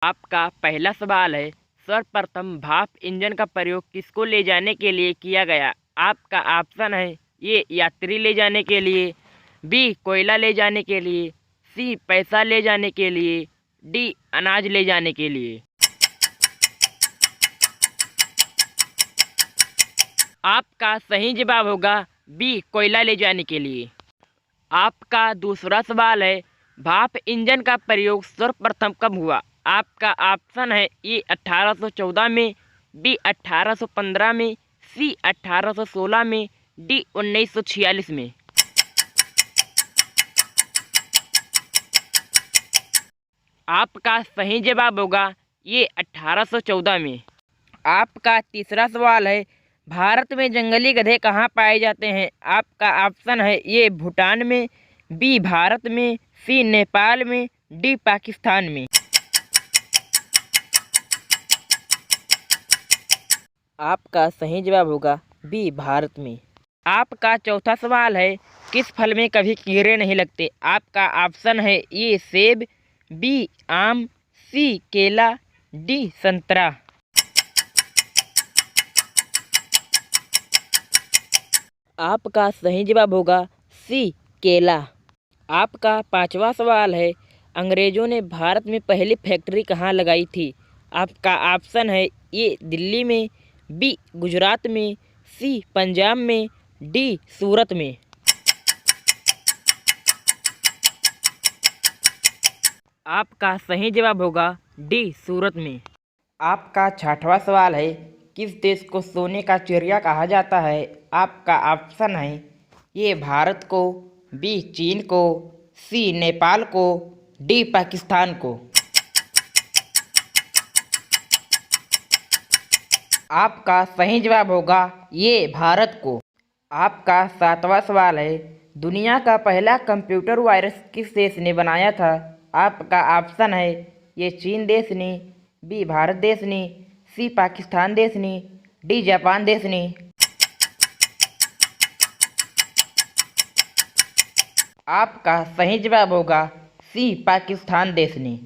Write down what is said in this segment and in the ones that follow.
आपका पहला सवाल है, सर्वप्रथम भाप इंजन का प्रयोग किसको ले जाने के लिए किया गया? आपका ऑप्शन है ए यात्री ले जाने के लिए, बी कोयला ले जाने के लिए, सी पैसा ले जाने के लिए, डी अनाज ले जाने के लिए। आपका सही जवाब होगा बी कोयला ले जाने के लिए। आपका दूसरा सवाल है, भाप इंजन का प्रयोग सर्वप्रथम कब हुआ? आपका ऑप्शन है ए 1814 में, बी 1815 में, सी 1816 में, डी 1946 में। आपका सही जवाब होगा ये 1814 में। आपका तीसरा सवाल है, भारत में जंगली गधे कहाँ पाए जाते हैं? आपका ऑप्शन है ए भूटान में, बी भारत में, सी नेपाल में, डी पाकिस्तान में। आपका सही जवाब होगा बी भारत में। आपका चौथा सवाल है, किस फल में कभी कीड़े नहीं लगते? आपका ऑप्शन है ए सेब, बी आम, सी केला, डी संतरा। आपका सही जवाब होगा सी केला। आपका पांचवा सवाल है, अंग्रेजों ने भारत में पहली फैक्ट्री कहाँ लगाई थी? आपका ऑप्शन है ए दिल्ली में, बी गुजरात में, सी पंजाब में, डी सूरत में। आपका सही जवाब होगा डी सूरत में। आपका छठवां सवाल है, किस देश को सोने का चिड़िया कहा जाता है? आपका ऑप्शन है ये भारत को, बी चीन को, सी नेपाल को, डी पाकिस्तान को। आपका सही जवाब होगा ये भारत को। आपका सातवां सवाल है, दुनिया का पहला कंप्यूटर वायरस किस देश ने बनाया था? आपका ऑप्शन है ये चीन देश ने, बी भारत देश ने, सी पाकिस्तान देश ने, डी जापान देश ने। आपका सही जवाब होगा सी पाकिस्तान देश ने।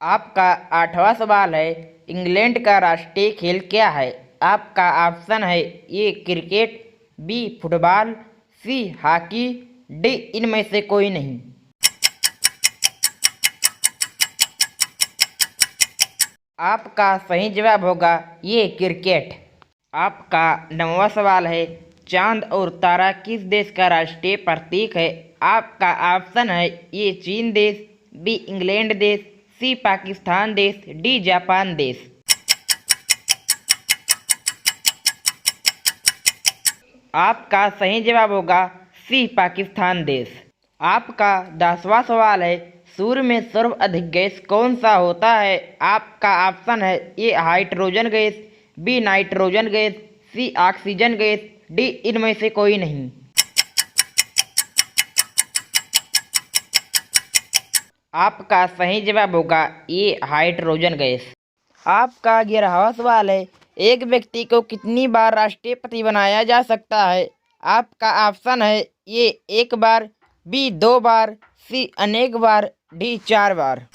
आपका आठवां सवाल है, इंग्लैंड का राष्ट्रीय खेल क्या है? आपका ऑप्शन है A cricket, B football, C hockey, D इनमें से कोई नहीं। आपका सही जवाब होगा ये क्रिकेट। आपका नौवां सवाल है, चांद और तारा किस देश का राष्ट्रीय प्रतीक है? आपका ऑप्शन है ये चीन देश, बी इंग्लैंड देश, सी पाकिस्तान देश, डी जापान देश। आपका सही जवाब होगा सी पाकिस्तान देश। आपका 10वां सवाल है, सूर्य में सर्वाधिक गैस कौन सा होता है? आपका ऑप्शन है A hydrogen gas, B nitrogen gas, C oxygen gas, D इनमें से कोई नहीं। आपका सही जवाब होगा ये हाइड्रोजन गैस। आपका 11वां सवाल है, एक व्यक्ति को कितनी बार राष्ट्रपति बनाया जा सकता है? आपका ऑप्शन है ये एक बार, बी 2 बार, सी अनेक बार, डी 4 बार।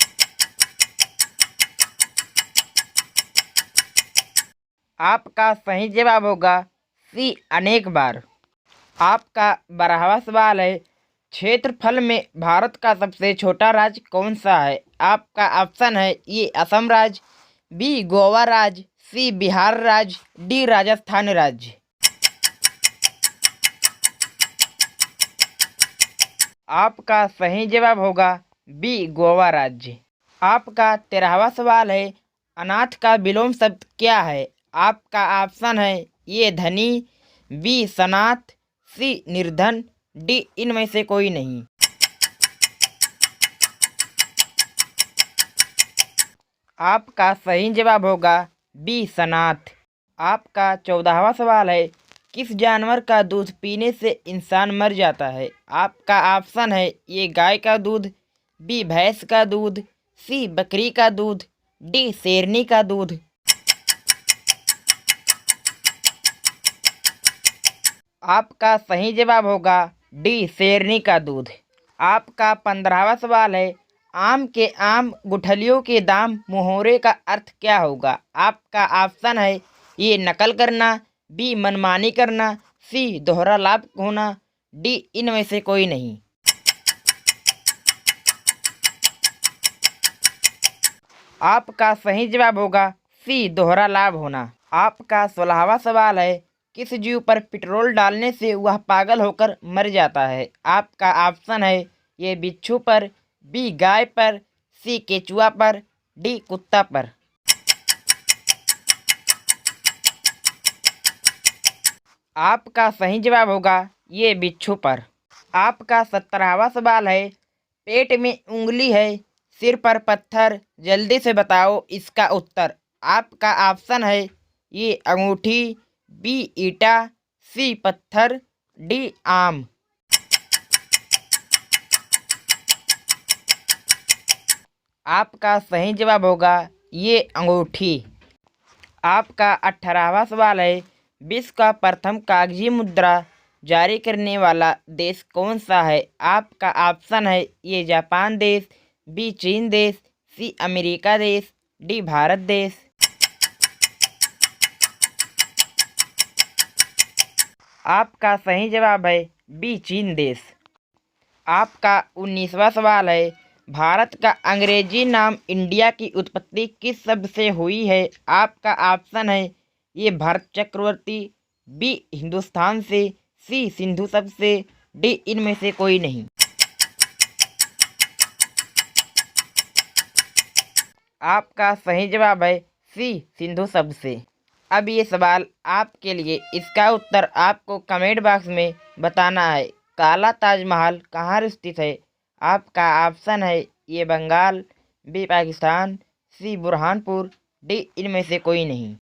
आपका सही जवाब होगा सी अनेक बार। आपका 12वां सवाल है, क्षेत्रफल में भारत का सबसे छोटा राज्य कौन सा है? आपका ऑप्शन है ये असम राज्य, बी गोवा राज्य, सी बिहार राज्य, डी राजस्थान राज्य। आपका सही जवाब होगा बी गोवा राज्य। आपका 13वां सवाल है, अनाथ का विलोम शब्द क्या है? आपका ऑप्शन है ये धनी, बी सनाथ, सी निर्धन, डी इनमें से कोई नहीं। आपका सही जवाब होगा बी सनाथ। आपका 14वां सवाल है, किस जानवर का दूध पीने से इंसान मर जाता है? आपका ऑप्शन है ये गाय का दूध, बी भैंस का दूध, सी बकरी का दूध, डी शेरनी का दूध। आपका सही जवाब होगा डी शेरनी का दूध। आपका 15वां सवाल है, आम के आम गुठलियों के दाम मुहावरे का अर्थ क्या होगा? आपका ऑप्शन है ए नकल करना, बी मनमानी करना, सी दोहरा लाभ होना, डी इनमें से कोई नहीं। आपका सही जवाब होगा सी दोहरा लाभ होना। आपका 16वां सवाल है, किस जीव पर पेट्रोल डालने से वह पागल होकर मर जाता है? आपका ऑप्शन है ये बिच्छू पर, बी गाय पर, सी केचुआ पर, डी कुत्ता पर। आपका सही जवाब होगा ये बिच्छू पर। आपका 17वां सवाल है, पेट में उंगली है, सिर पर पत्थर, जल्दी से बताओ इसका उत्तर। आपका ऑप्शन है ये अंगूठी, बी ईटा, सी पत्थर, डी आम। आपका सही जवाब होगा ये अंगूठी। आपका 18वां सवाल है, विश्व का प्रथम कागजी मुद्रा जारी करने वाला देश कौन सा है? आपका ऑप्शन है ये जापान देश, बी चीन देश, सी अमेरिका देश, डी भारत देश। आपका सही जवाब है बी चीन देश। आपका 19वां सवाल है, भारत का अंग्रेजी नाम इंडिया की उत्पत्ति किस शब्द से हुई है? आपका ऑप्शन है ये भरत चक्रवर्ती, बी हिंदुस्तान से, सी सिंधु शब्द से, डी इनमें से कोई नहीं। आपका सही जवाब है सी सिंधु शब्द से। अब ये सवाल आपके लिए, इसका उत्तर आपको कमेंट बॉक्स में बताना है। काला ताजमहल कहाँ स्थित है? आपका ऑप्शन है ये बंगाल, बी पाकिस्तान, सी बुरहानपुर, डी इनमें से कोई नहीं।